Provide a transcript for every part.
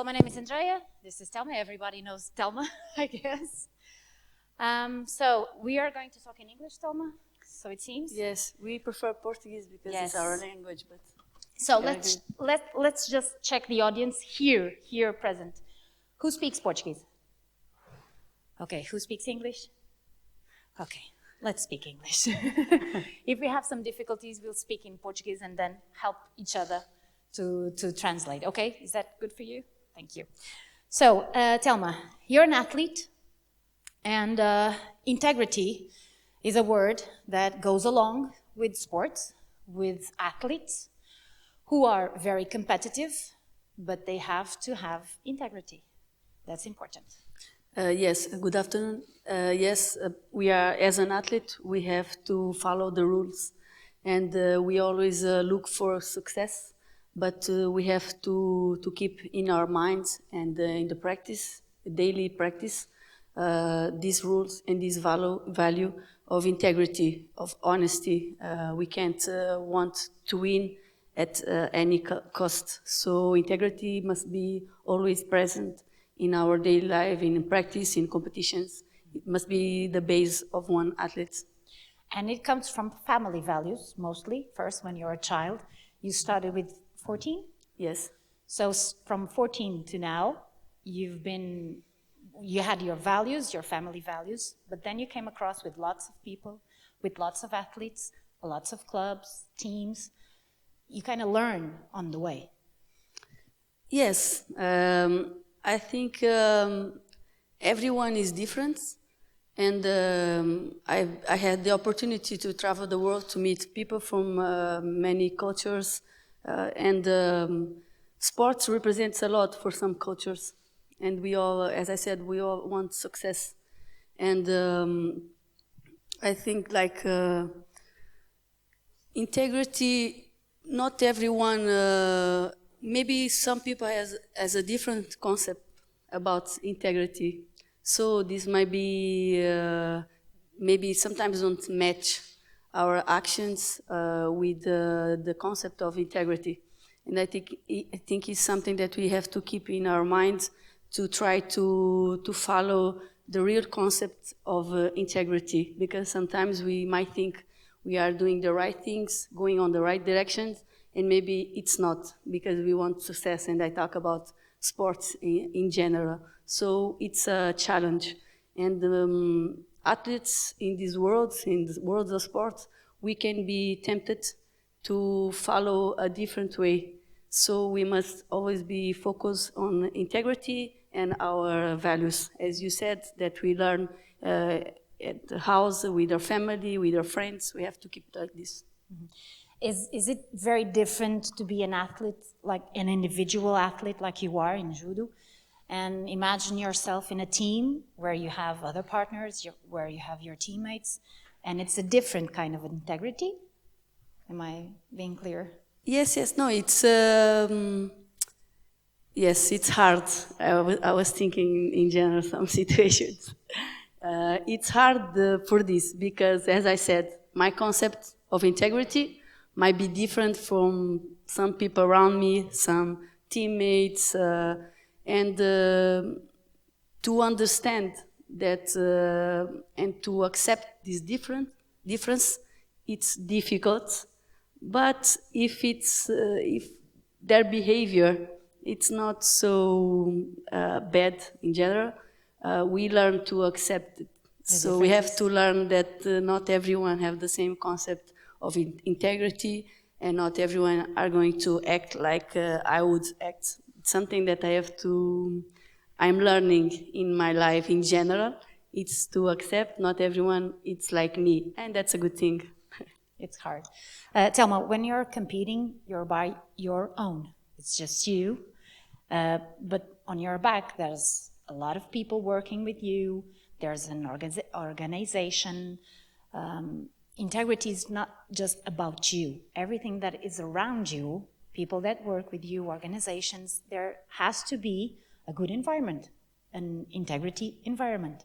Well, my name is Andrea. This is Telma. Everybody knows Telma, I guess. So we are going to talk in English, Telma. So it seems. Yes, we prefer Portuguese because it's our language. But so let's just check the audience here present. Who speaks Portuguese? Okay, who speaks English? Okay, let's speak English. If we have some difficulties, we'll speak in Portuguese and then help each other to translate. Okay, is that good for you? Thank you. So, Telma, you're an athlete, and integrity is a word that goes along with sports, with athletes who are very competitive, but they have to have integrity. That's important. Yes, good afternoon. Yes, we are, as an athlete, we have to follow the rules, and we always look for success, but we have to keep in our minds and in the practice, daily practice, these rules and this value of integrity, of honesty. We can't want to win at any cost. So integrity must be always present in our daily life, in practice, in competitions. It must be the base of one athlete. And it comes from family values, mostly. First, when you're a child, you started with 14? Yes. So from 14 to now, you had your values, your family values, but then you came across with lots of people, with lots of athletes, lots of clubs, teams. You kind of learn on the way. Yes. I think everyone is different, and I had the opportunity to travel the world to meet people from many cultures, and sports represents a lot for some cultures, and we all, as I said, we all want success, and I think like integrity, not everyone. Maybe some people has a different concept about integrity. So this might be, maybe sometimes don't match our actions with the concept of integrity. And I think it's something that we have to keep in our minds to try to follow the real concept of integrity, because sometimes we might think we are doing the right things, going on the right directions, and maybe it's not, because we want success, and I talk about sports in general. So it's a challenge. And athletes in these worlds, in the worlds of sports, we can be tempted to follow a different way. So we must always be focused on integrity and our values. As you said, that we learn at the house, with our family, with our friends, we have to keep it like this. Mm-hmm. Is it very different to be an athlete, like an individual athlete like you are in judo, and imagine yourself in a team where you have other partners, where you have your teammates, and it's a different kind of integrity? Am I being clear? Yes, no, it's, yes, it's hard. I was thinking in general some situations. It's hard for this because, as I said, my concept of integrity might be different from some people around me, some teammates, and to understand that and to accept this difference, it's difficult. But if their behavior, it's not so bad in general, we learn to accept it. So we have to learn that not everyone have the same concept of integrity, and not everyone are going to act like I would act. It's something that I'm learning in my life in general. It's to accept not everyone it's like me, and that's a good thing. It's hard. Telma, when you're competing, you're by your own. It's just you. But on your back, there's a lot of people working with you. There's an organization. Integrity is not just about you. Everything that is around you, people that work with you, organizations, there has to be a good environment, an integrity environment.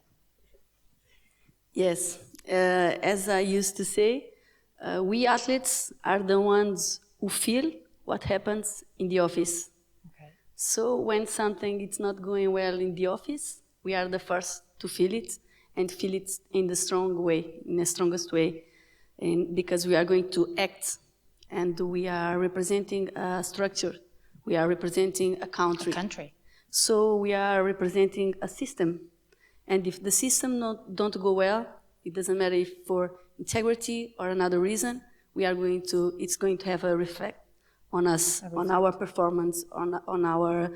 Yes, as I used to say, we athletes are the ones who feel what happens in the office. Okay. So when something is not going well in the office, we are the first to feel it and feel it in the strong way, in the strongest way. And because we are going to act and we are representing a structure, we are representing a country. So we are representing a system. And if the system don't go well, it doesn't matter if for integrity or another reason, it's going to have a effect on us, on our performance, on our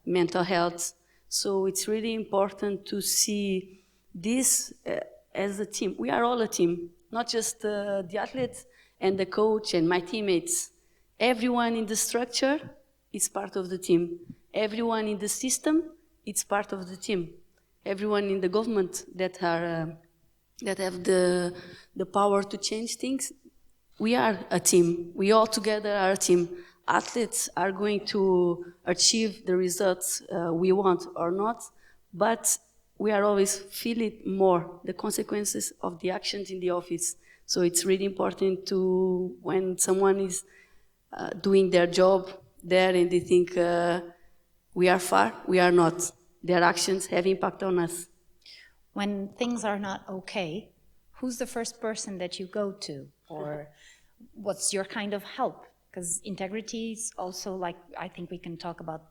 mental health. So it's really important to see this as a team. We are all a team, not just the athletes and the coach and my teammates. Everyone in the structure is part of the team. Everyone in the system is part of the team. Everyone in the government that have the power to change things, we are a team. We all together are a team. Athletes are going to achieve the results we want or not, but we are always feeling more the consequences of the actions in the office. So it's really important to, when someone is doing their job there and they think we are far, we are not. Their actions have impact on us. When things are not okay, who's the first person that you go to? Or what's your kind of help? Because integrity is also, like, I think we can talk about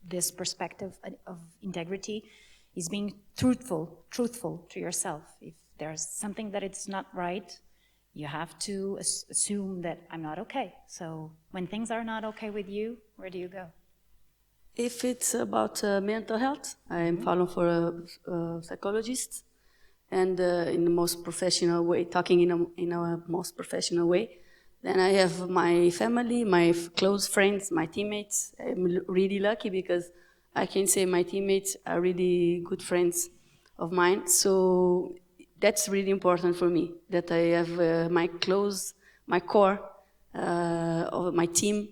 this perspective of integrity, is being truthful to yourself. If there's something that it's not right, you have to assume that I'm not okay. So when things are not okay with you, where do you go? If it's about mental health, I am following for a psychologist, and in the most professional way, talking in a most professional way. Then I have my family, my close friends, my teammates. I'm really lucky because I can say my teammates are really good friends of mine. So that's really important for me, that I have my core of my team.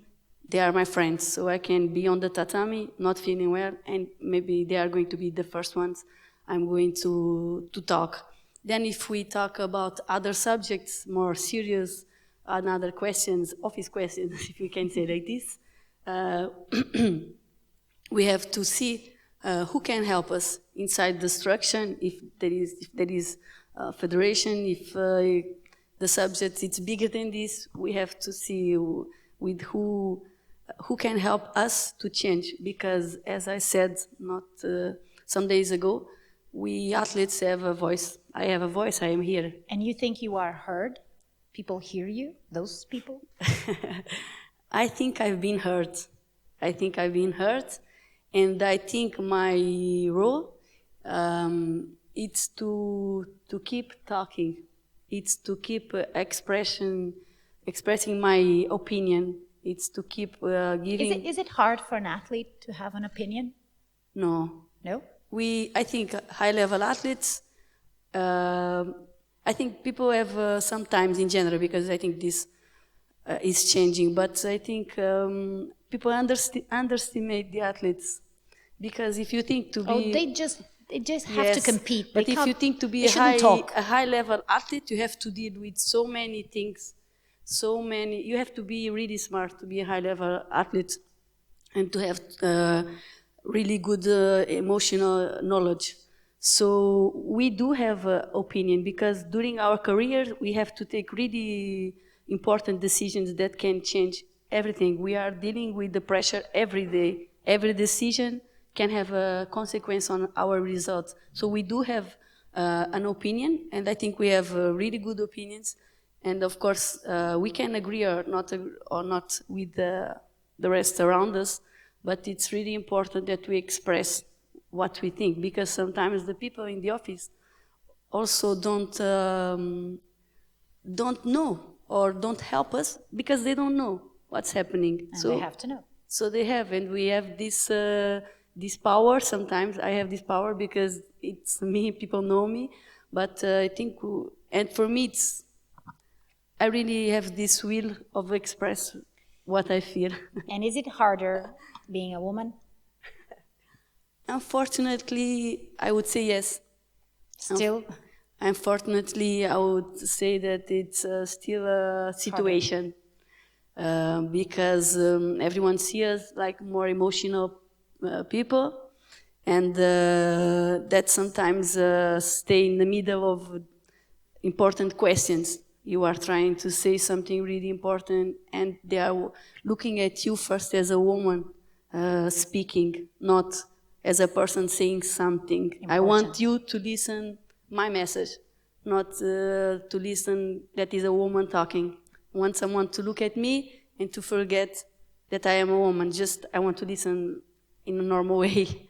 They are my friends, so I can be on the tatami, not feeling well, and maybe they are going to be the first ones I'm going to talk. Then if we talk about other subjects, more serious, another questions, office questions, if we can say like this, we have to see who can help us inside the structure, if there is a federation, if the subject is bigger than this, we have to see with who can help us to change. Because as I said not some days ago, we athletes have a voice. I have a voice, I am here. And you think you are heard? People hear you, those people? I think I've been heard. And I think my role it's to keep talking. It's to keep expressing my opinion. It's to keep giving. Is it hard for an athlete to have an opinion? No. No? I think high-level athletes, I think people have sometimes in general, because I think this is changing, but I think people underestimate the athletes. Because if you think to be... Oh, they just have to compete. But if you think to be a high-level athlete, you have to deal with so many things. You have to be really smart to be a high-level athlete and to have really good emotional knowledge. So we do have opinion, because during our career we have to take really important decisions that can change everything. We are dealing with the pressure every day. Every decision can have a consequence on our results. So we do have an opinion, and I think we have really good opinions. And of course, we can agree or not with the rest around us, but it's really important that we express what we think, because sometimes the people in the office also don't know or don't help us, because they don't know what's happening. And they have to know. So they have, and we have this power. Sometimes I have this power because it's me, people know me, but I think, and for me, I really have this will of express what I feel. And is it harder being a woman? Unfortunately, I would say yes. Still? Unfortunately, I would say that it's still a situation. because everyone sees us like more emotional people, and that sometimes stay in the middle of important questions. You are trying to say something really important, and they are looking at you first as a woman speaking, not as a person saying something. Important. I want you to listen my message, not to listen that is a woman talking. I want someone to look at me and to forget that I am a woman. Just I want to listen in a normal way.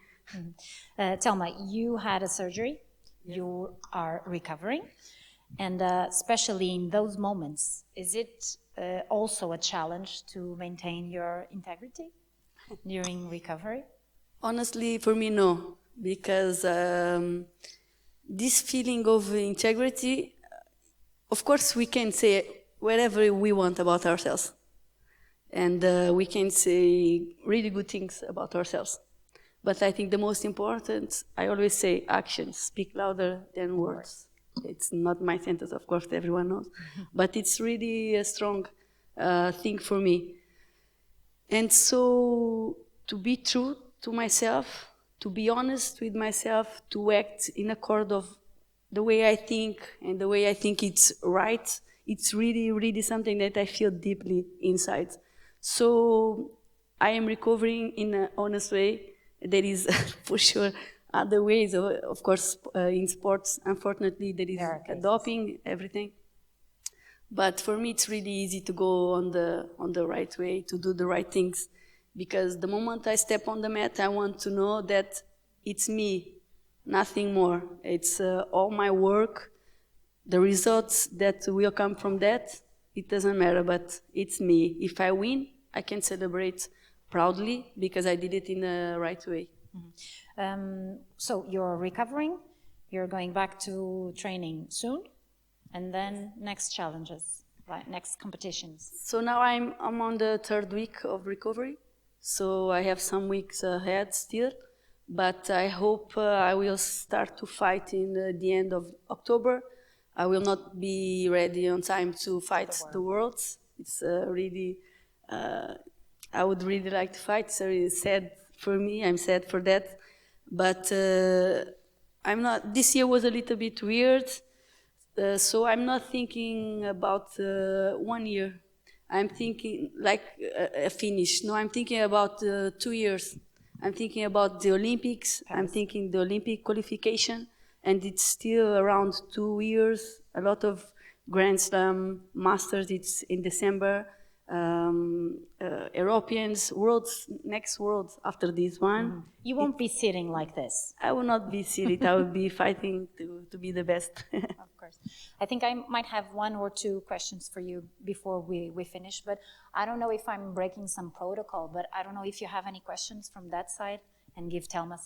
Telma, you had a surgery. Yes. You are recovering. And especially in those moments, is it also a challenge to maintain your integrity during recovery? Honestly, for me, no. Because this feeling of integrity, of course, we can say whatever we want about ourselves. And we can say really good things about ourselves. But I think the most important, I always say, actions speak louder than words. It's not my sentence, of course, everyone knows. But it's really a strong thing for me. And so to be true to myself, to be honest with myself, to act in accord of the way I think and the way I think it's right, it's really, really something that I feel deeply inside. So I am recovering in an honest way. There is, for sure, other ways, of course, in sports, unfortunately, there is doping, everything. But for me, it's really easy to go on the right way, to do the right things. Because the moment I step on the mat, I want to know that it's me, nothing more. It's all my work, the results that will come from that, it doesn't matter, but it's me. If I win, I can celebrate proudly because I did it in the right way. Mm-hmm. So you're recovering, you're going back to training soon, and then next challenges, right? Next competitions. So now I'm on the 3rd week of recovery, so I have some weeks ahead still, but I hope I will start to fight in the end of October. I will not be ready on time to fight the Worlds. It's really... I would really like to fight, so it's sad for me, I'm sad for that. But I'm not, this year was a little bit weird, so I'm not thinking about 1 year. I'm thinking like a finish. No, I'm thinking about 2 years. I'm thinking about the Olympics, I'm thinking the Olympic qualification, and it's still around 2 years, a lot of Grand Slam, Masters, it's in December. Europeans, worlds, next world after this one. Mm-hmm. You won't be sitting like this. I will not be sitting, I will be fighting to be the best. Of course. I think I might have 1 or 2 questions for you before we finish, but I don't know if I'm breaking some protocol, but I don't know if you have any questions from that side, and give Telma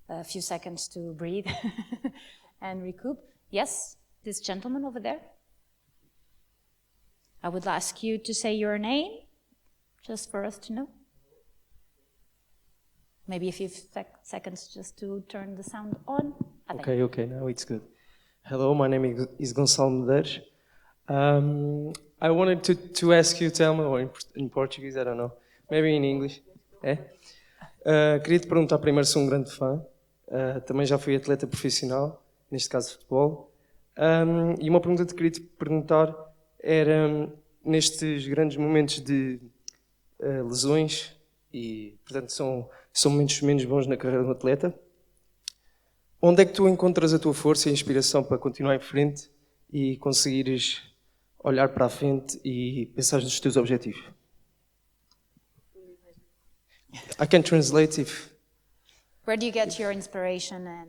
a few seconds to breathe and recoup. Yes, this gentleman over there. I would ask you to say your name, just for us to know. Maybe a few seconds just to turn the sound on. Okay, now it's good. Hello, my name is Gonçalo Medeiros. I wanted to ask you, Telma, or in Portuguese, I don't know, maybe in English. Queria te perguntar primeiro se sou um grande fã. Também já fui atleta profissional, neste caso de futebol. E uma pergunta que queria te perguntar era, nestes grandes momentos de lesões, e portanto são momentos menos bons na carreira do atleta, onde é que tu encontras a tua força e a inspiração para continuar em frente e conseguires olhar para a frente e pensar nos teus objetivos? I can translate if... Where do you get your inspiration and,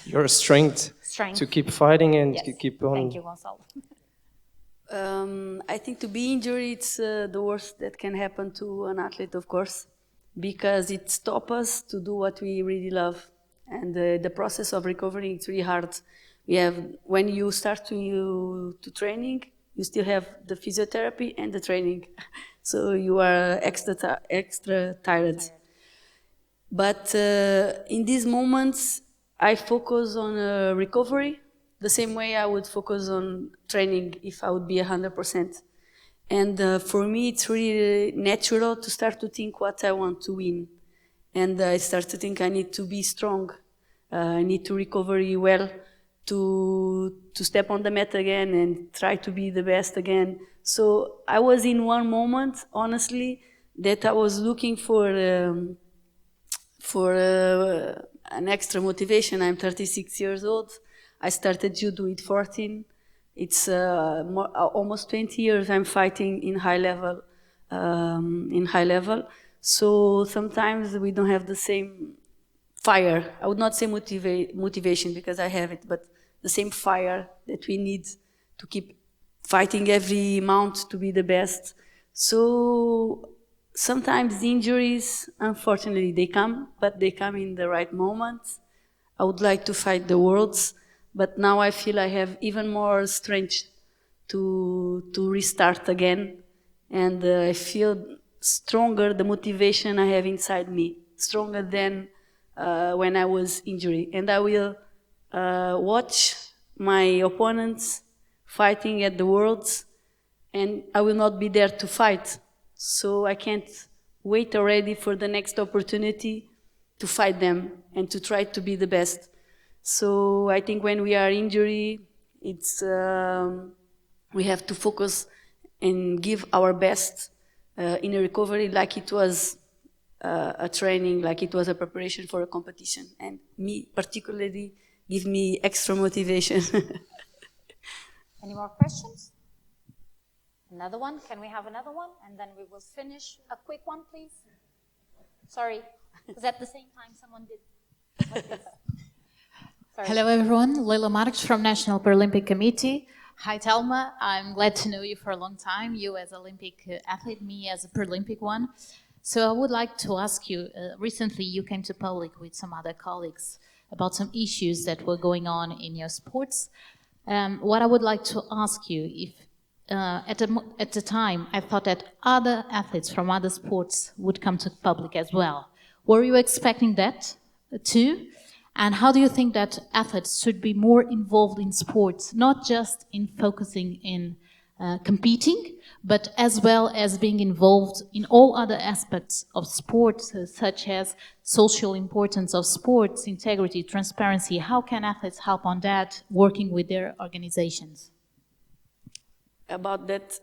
your strength to keep fighting and to keep on... Thank you, Gonçalo. I think to be injured, it's the worst that can happen to an athlete, of course, because it stops us to do what we really love. And the process of recovering, it's really hard. When you start to training, you still have the physiotherapy and the training. So you are extra tired. But in these moments, I focus on recovery, the same way I would focus on training if I would be 100%. And for me, it's really natural to start to think what I want to win. And I start to think I need to be strong. I need to recover well to step on the mat again and try to be the best again. So I was in one moment, honestly, that I was looking for an extra motivation. I'm 36 years old. I started judo at 14. It's almost 20 years I'm fighting in high level. So sometimes we don't have the same fire. I would not say motivation because I have it, but the same fire that we need to keep fighting every mount to be the best. So sometimes injuries, unfortunately, they come, but they come in the right moment. I would like to fight the worlds, but now I feel I have even more strength to restart again, and I feel stronger, the motivation I have inside me, stronger than when I was injured. And I will watch my opponents fighting at the Worlds, and I will not be there to fight. So I can't wait already for the next opportunity to fight them and to try to be the best. So I think when we are injured, it's we have to focus and give our best in a recovery, like it was a training, like it was a preparation for a competition. And me particularly give me extra motivation. Any more questions? Another one? Can we have another one? And then we will finish. A quick one, please. Sorry, because at the same time someone did like this. Sorry. Hello everyone, Leila Marques from National Paralympic Committee. Hi Telma, I'm glad to know you for a long time, you as Olympic athlete, me as a Paralympic one. So I would like to ask you, recently you came to public with some other colleagues about some issues that were going on in your sports. What I would like to ask you, if at the time I thought that other athletes from other sports would come to public as well. Were you expecting that too? And how do you think that athletes should be more involved in sports, not just in focusing in competing, but as well as being involved in all other aspects of sports, such as social importance of sports, integrity, transparency? How can athletes help on that, working with their organizations? About that,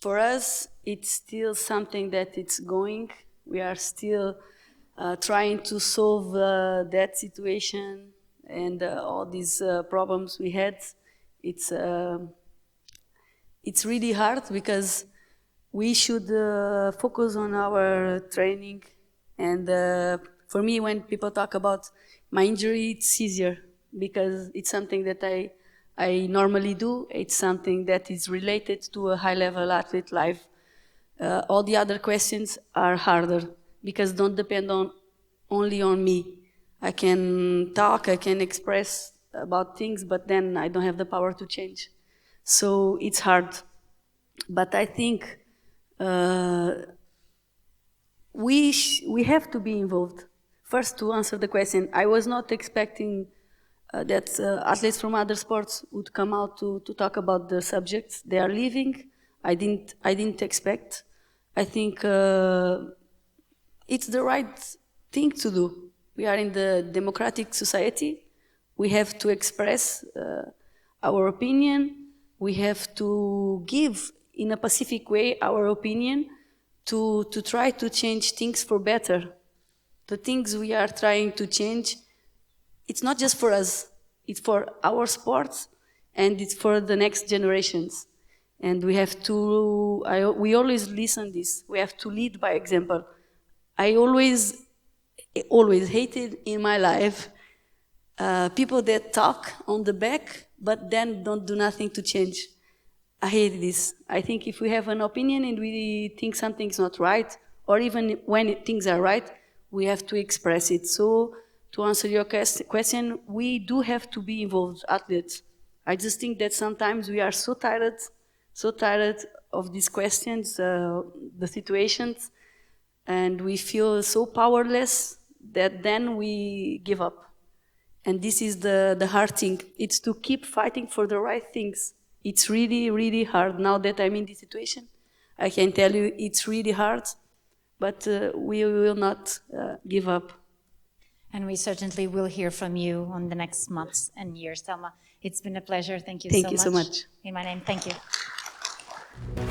for us, it's still something that it's going. We are still trying to solve that situation and all these problems we had. It's really hard because we should focus on our training. And for me, when people talk about my injury, it's easier because it's something that I normally do. It's something that is related to a high-level athlete life. All the other questions are harder because don't depend only on me. I can talk, I can express about things, but then I don't have the power to change. So it's hard. But I think we have to be involved. First, to answer the question, I was not expecting that athletes from other sports would come out to talk about the subjects they are living. I didn't expect. I think it's the right thing to do. We are in the democratic society. We have to express our opinion. We have to give in a pacific way our opinion to try to change things for better. The things we are trying to change, it's not just for us, it's for our sports and it's for the next generations. And we have to, we always listen this, we have to lead by example. I always hated in my life people that talk on the back, but then don't do nothing to change. I hate this. I think if we have an opinion and we think something's not right, or even when things are right, we have to express it. So, to answer your question, we do have to be involved, athletes. I just think that sometimes we are so tired of these questions, the situations, and we feel so powerless that then we give up. And this is the hard thing. It's to keep fighting for the right things. It's really, really hard. Now that I'm in this situation, I can tell you it's really hard, but we will not give up. And we certainly will hear from you on the next months and years, Telma. It's been a pleasure. Thank you Thank so you much. so much. In my name, thank you.